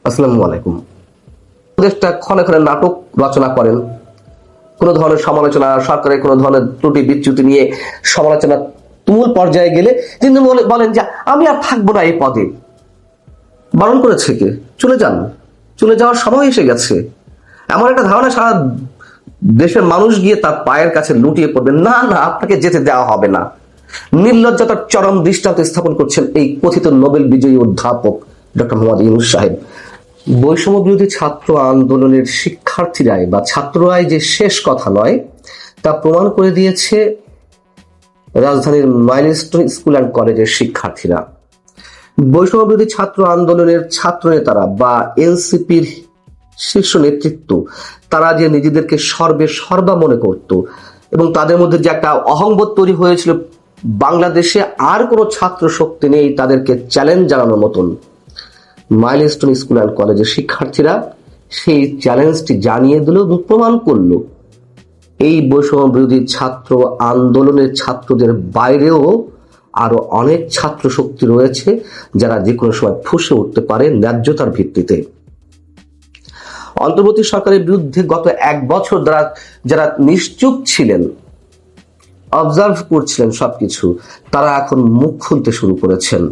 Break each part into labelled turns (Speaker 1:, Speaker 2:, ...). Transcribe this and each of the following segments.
Speaker 1: আসসালামু আলাইকুম। উপদেষ্টা ক্ষণে ক্ষণে নাটক রচনা করেন, কোনো ধরনের সমালোচনা, সরকারের কোনো ধরনের ত্রুটি বিচ্যুতি নিয়ে সমালোচনা তুমুল পর্যায়ে গেলে তিনি বলেন যে আমি আর থাকবো না এই পদে। বারণ করেছে কে? চলে যান, চলে যাওয়ার সময় এসে গেছে। এমন একটা ধারণা সারা দেশের মানুষ গিয়ে তার পায়ের কাছে লুটিয়ে পড়বে, না না আপনাকে যেতে দেওয়া হবে না। নির্লজ্জতার চরম দৃষ্টান্ত স্থাপন করছেন এই কথিত নোবেল বিজয়ী অধ্যাপক ডক্টর মোহাম্মদ ইউনূস সাহেব। বৈষম্য বিরোধী ছাত্র আন্দোলনের শিক্ষার্থীরাই বা ছাত্ররাই যে শেষ কথা নয় তা প্রমাণ করে দিয়েছে রাজধানীর মাইলস্টোন স্কুল অ্যান্ড কলেজের শিক্ষার্থীরা। বৈষম্য বিরোধী ছাত্র আন্দোলনের ছাত্র নেতারা বা এনসিপির শীর্ষ নেতৃত্ব, তারা যে নিজেদেরকে সর্বা মনে করত এবং তাদের মধ্যে যে একটা অহংবোধ তৈরি হয়েছিল, বাংলাদেশে আর কোনো ছাত্র শক্তি নেই তাদেরকে চ্যালেঞ্জ জানানোর মতন, মাইলস্টোন স্কুল অ্যান্ড কলেজের শিক্ষার্থীরা সেই চ্যালেঞ্জটি জানিয়ে দিল এবং প্রমাণ করল এই বৈষম্য বিরোধী ছাত্র আন্দোলনের ছাত্রদের বাইরেও আরো অনেক ছাত্র শক্তি রয়েছে যারা যে কোনো সময় ফুঁসে উঠতে পারে ন্যায্যতার ভিত্তিতে। অন্তর্বর্তী সরকারের বিরুদ্ধে গত 1 বছর যারা নিশ্চুপ ছিলেন, অবজার্ভ করছিলেন সবকিছু, তারা এখন মুখ খুলতে শুরু করেছেন।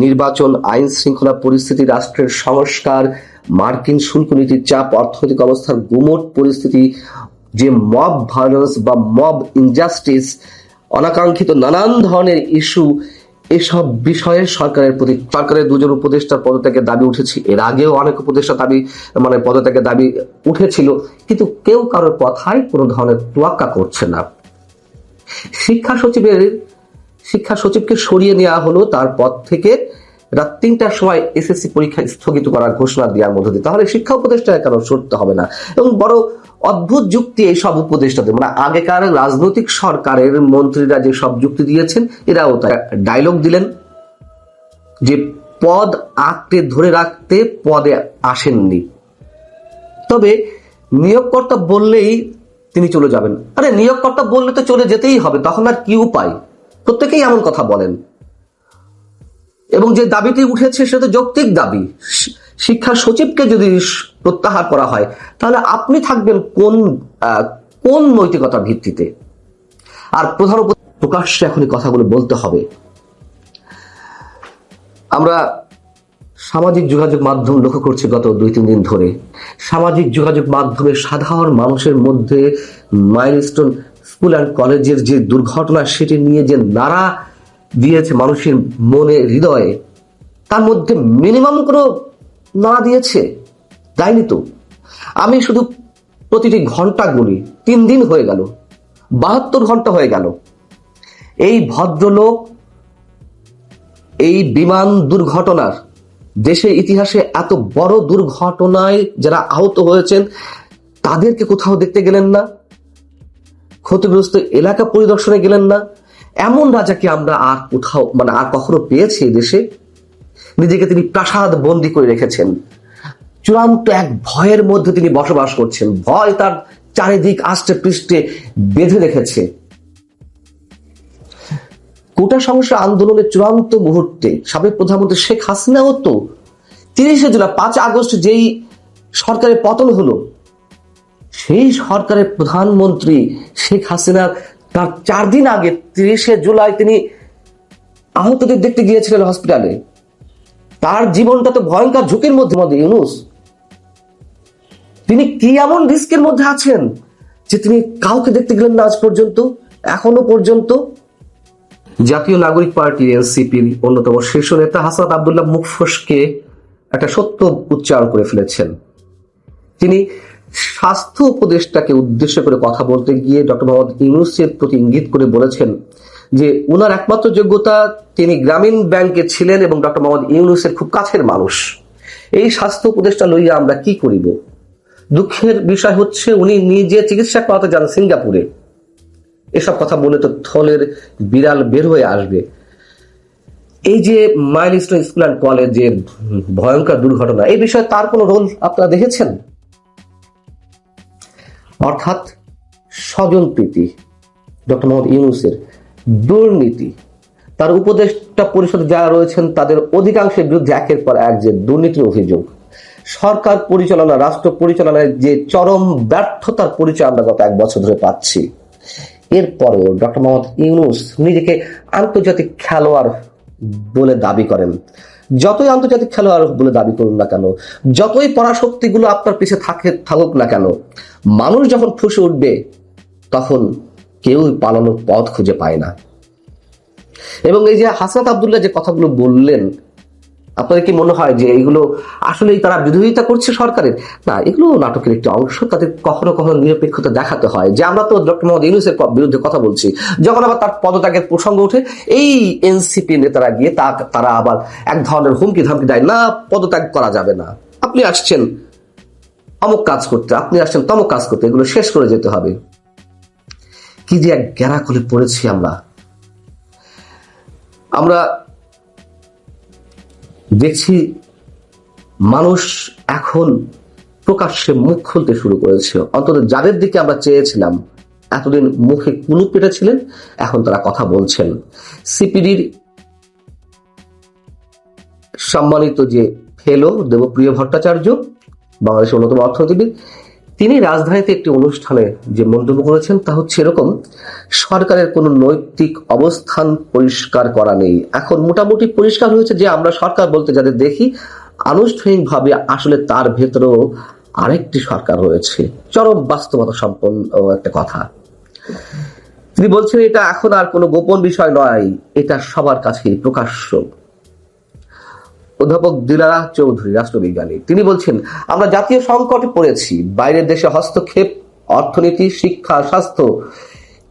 Speaker 1: নির্বাচন, আইন শৃঙ্খলা পরিস্থিতি, রাষ্ট্রের সংস্কার, মার্কিন শুল্ক নীতির চাপ, অর্থনৈতিক অবস্থার গুমোট পরিস্থিতি, যে মব ভায়োলেন্স বা মব ইনজাস্টিস, অনাকাঙ্ক্ষিত নানান ধরনের ইস্যু, এসব বিষয়ে সরকারের 2জন উপদেষ্টার পদত্যাগের দাবি উঠেছে। এর আগেও অনেক উপদেষ্টা পদত্যাগের দাবি উঠেছিল, কিন্তু কেউ কারোর কথায় কোনো ধরনের তোয়াক্কা করছে না। শিক্ষা সচিবকে সরিয়ে নেওয়া হলো তার পদ থেকে রাত 3টার সময় এসএসসি পরীক্ষা স্থগিত করার ঘোষণা দেওয়ার মধ্য দিয়ে। তাহলে শিক্ষা উপদেষ্টা কেন সরতে হবে না? এবং বড় অদ্ভুত যুক্তি এই সব উপদেষ্টাদের, আগেকার রাজনৈতিক সরকারের মন্ত্রীরা যে সব যুক্তি দিয়েছেন, এরাও তাই ডায়লগ দিলেন যে পদ আঁকড়ে ধরে রাখতে পদে আসেননি, তবে নিয়োগকর্তা বললেই তিনি চলে যাবেন। আরে নিয়োগকর্তা বললে তো চলে যেতেই হবে, তখন আর কি উপায়? প্রত্যেকেই এমন কথা বলেন এবং যে দাবিটি উঠেছে সেটা যৌক্তিক দাবি। শিক্ষা সচিবকে যদি প্রত্যাহার করা হয় তাহলে আপনি থাকবেন কোন নৈতিকতার ভিত্তিতে? আর প্রধান প্রকাশ্যে এখন কথাগুলো বলতে হবে। আমরা সামাজিক যোগাযোগ মাধ্যম লক্ষ্য করছি গত 2-3 দিন ধরে। সামাজিক যোগাযোগ মাধ্যমে সাধারণ মানুষের মধ্যে মাইলস্টোন স্কুল অ্যান্ড কলেজের যে দুর্ঘটনা, সেটি নিয়ে যে নাড়া দিয়েছে মানুষের মনে, হৃদয়ে, তার মধ্যে মিনিমাম কোনো নাড়া দিয়েছে? যায়নি তো। আমি শুধু প্রতিটি ঘন্টা গুলি, 3 দিন হয়ে গেল, 72 ঘন্টা হয়ে গেল। এই ভদ্রলোক এই বিমান দুর্ঘটনার, দেশের ইতিহাসে এত বড় দুর্ঘটনায় যারা আহত হয়েছেন তাদেরকে কোথাও দেখতে গেলেন না, ক্ষতিগ্রস্ত এলাকা পরিদর্শনে গেলেন না। এমন রাজাকে আমরা আর কোথাও আর কখনো পেয়েছি দেশে? নিজেকে তিনি প্রাসাদ বন্দী করে রেখেছেন, চূড়ান্ত এক ভয়ের মধ্যে তিনি বসবাস করছেন। ভয় তার চারিদিক আষ্টে পৃষ্ঠে বেঁধে রেখেছে। কোটা সংস্কার আন্দোলনের চূড়ান্ত মুহূর্তে সাবেক প্রধানমন্ত্রী শেখ হাসিনাও তো 30শে জুলাই, 5 আগস্ট যেই সরকারের পতন হলো, সেই সরকারের প্রধানমন্ত্রী শেখ হাসিনা তার 4 দিন আগে 30শে জুলাই তিনি আহতদের দেখতে গিয়েছিলেন হসপিটালে। তার জীবনটা তো ভয়ঙ্কর ঝুঁকির মধ্যে। ইউনূস, তিনি কি এমন রিস্কের মধ্যে আছেন যে তিনি কাউকে দেখতে গেলেন না আজ পর্যন্ত, এখনো পর্যন্ত? জাতীয় নাগরিক পার্টি এনসিপির অন্যতম শীর্ষ নেতা হাসনাত আব্দুল্লাহ মুখ ফসকে একটা সত্য উচ্চারণ করে ফেলেছেন। তিনি স্বাস্থ্য উপদেষ্টাকে উদ্দেশ্য করে কথা বলতে গিয়ে ডক্টর মোহাম্মদ ইউনূসের প্রতি ইঙ্গিত করে বলেছেন যে উনার একমাত্র যোগ্যতা, তিনি গ্রামীণ ব্যাংকে ছিলেন এবং ডক্টর মোহাম্মদ ইউনূসের খুব কাছের মানুষ। এই স্বাস্থ্য উপদেষ্টা লইয়া আমরা কি করিব? দুঃখের বিষয় হচ্ছে উনি নিজে চিকিৎসা করাতে যান সিঙ্গাপুরে। এসব কথা বলে তো থলের বিড়াল বের হয়ে আসবে। এই যে মাইলস্টোন স্কুল অ্যান্ড কলেজের ভয়ঙ্কর দুর্ঘটনা, এই বিষয়ে তার কোনো রোল আপনারা দেখেছেন? অর্থাৎ স্বজনপ্রীতি, ডক্টর মোহাম্মদ ইউনূসের দুর্নীতি, তার উপদেষ্টা পরিষদে যারা রয়েছেন তাদের অধিকাংশের বিরুদ্ধে একের পর এক যে দুর্নীতির অভিযোগ, সরকার পরিচালনা, রাষ্ট্র পরিচালনায় যে চরম ব্যর্থতার পরিচয় আমরা গত 1 বছর ধরে পাচ্ছি। এরপরেও ডক্টর মোহাম্মদ ইউনূস নিজেকে আন্তর্জাতিক খেলোয়াড় বলে দাবি করেন। যতই আন্তর্জাতিক খেলোয়াড় বলে দাবি করুন না কেন, যতই পরাশক্তিগুলো আপনার পিছে থাকুক না কেন, মানুষ যখন ফুঁসে উঠবে তখন কেউই পালানোর পথ খুঁজে পায় না। এবং এই যে হাসনাত আব্দুল্লাহ যে কথাগুলো বললেন, আপনাদের কি মনে হয় যে এইগুলো আসলেই তারা বিরোধিতা করছে সরকারের? না, এগুলো নাটকের একটি অংশ। তাদের কখনো কখনো নিরপেক্ষতা দেখাতে হয় যে আমরা তো ডক্টর মোহাম্মদ ইউনূসের বিরুদ্ধে কথা বলছি, যখন আবার তার পদত্যাগের প্রসঙ্গ ওঠে এই এনসিপি নেতারা গিয়ে তারা আবার এক ধরনের হুমকি ধামকি দেয়, না পদত্যাগ করা যাবে না, আপনি আসছেন অমুক কাজ করতে, আপনি আসছেন তমুক কাজ করতে, এগুলো শেষ করে যেতে হবে। কি যে এক গ্যারাকলে পড়েছি আমরা দেখছি মানুষ এখন প্রকাশ্যে মুখ খুলতে শুরু করেছে। অন্তত যাদের দিকে আমরা চেয়েছিলাম এতদিন মুখে কুলুপ পেটেছিলেন, এখন তারা কথা বলছেন। সিপিডির সম্মানিত যে ফেলো দেবপ্রিয় ভট্টাচার্য, বাংলাদেশের অন্যতম অর্থনীতিবিদ, তিনি রাজধানীতে একটি অনুষ্ঠানে যে মন্তব্য করেছেন তা হচ্ছে এরকম: সরকারের কোনো নৈতিক অবস্থান পরিষ্কার করা নেই। এখন মোটামুটি পরিষ্কার হয়েছে যে আমরা সরকার বলতে যাদের দেখি আনুষ্ঠানিকভাবে আসলে তার ভেতরেও আরেকটি সরকার রয়েছে। চরম বাস্তবতা সম্পন্ন একটা কথা। তিনি বলছেন এটা এখন আর কোনো গোপন বিষয় নয়, এটা সবার কাছেই প্রকাশ্য। অধ্যাপক দিলারা চৌধুরী, রাষ্ট্রবিজ্ঞানী, তিনি বলছেন আমরা জাতীয় সংকটে পড়েছি। বাইরের দেশে হস্তক্ষেপ, অর্থনীতি, শিক্ষা, স্বাস্থ্য,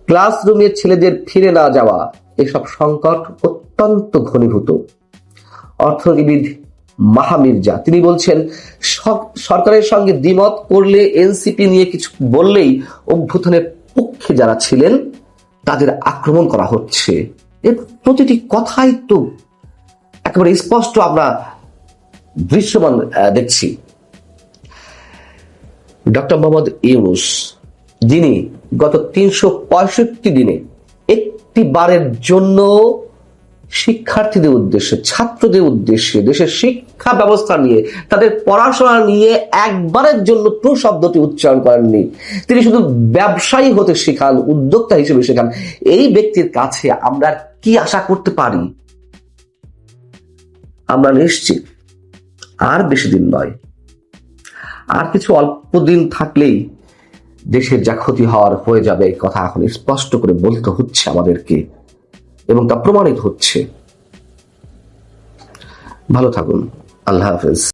Speaker 1: ক্লাসরুমের ছেলেদের ফিরে না যাওয়া, এসব সংকট অত্যন্ত ঘনীভূত। অর্থনীতিবিদ মাহা মির্জা, তিনি বলছেন সরকারের সঙ্গে দ্বিমত করলে, এনসিপি নিয়ে কিছু বললেই অভ্যুত্থানের পক্ষে যারা ছিলেন তাদের আক্রমণ করা হচ্ছে। এর প্রতিটি কথাই তো একেবারে স্পষ্ট আমরা দৃশ্যমান দেখছি। ডক্টর মোহাম্মদ ইউনূস, যিনি গত 365 দিনে একটি বারের জন্য শিক্ষার্থীদের উদ্দেশ্যে, ছাত্রদের উদ্দেশ্যে, দেশের শিক্ষা ব্যবস্থা নিয়ে, তাদের পড়াশোনা নিয়ে একবারের জন্য ট্রু শব্দটি উচ্চারণ করেননি। তিনি শুধু ব্যবসায়ী হতে শেখান, উদ্যোক্তা হিসেবে শেখান। এই ব্যক্তির কাছে আমরা কি আশা করতে পারি? আমরা নিশ্চিত আর বেশি দিন নয়, আর কিছু অল্প দিন থাকলেই দেশের যা ক্ষতি হওয়ার হয়ে যাবে, কথা এখন স্পষ্ট করে বলতে হচ্ছে আমাদেরকে, এবং তা প্রমাণিত হচ্ছে। ভালো থাকুন। আল্লাহ হাফেজ।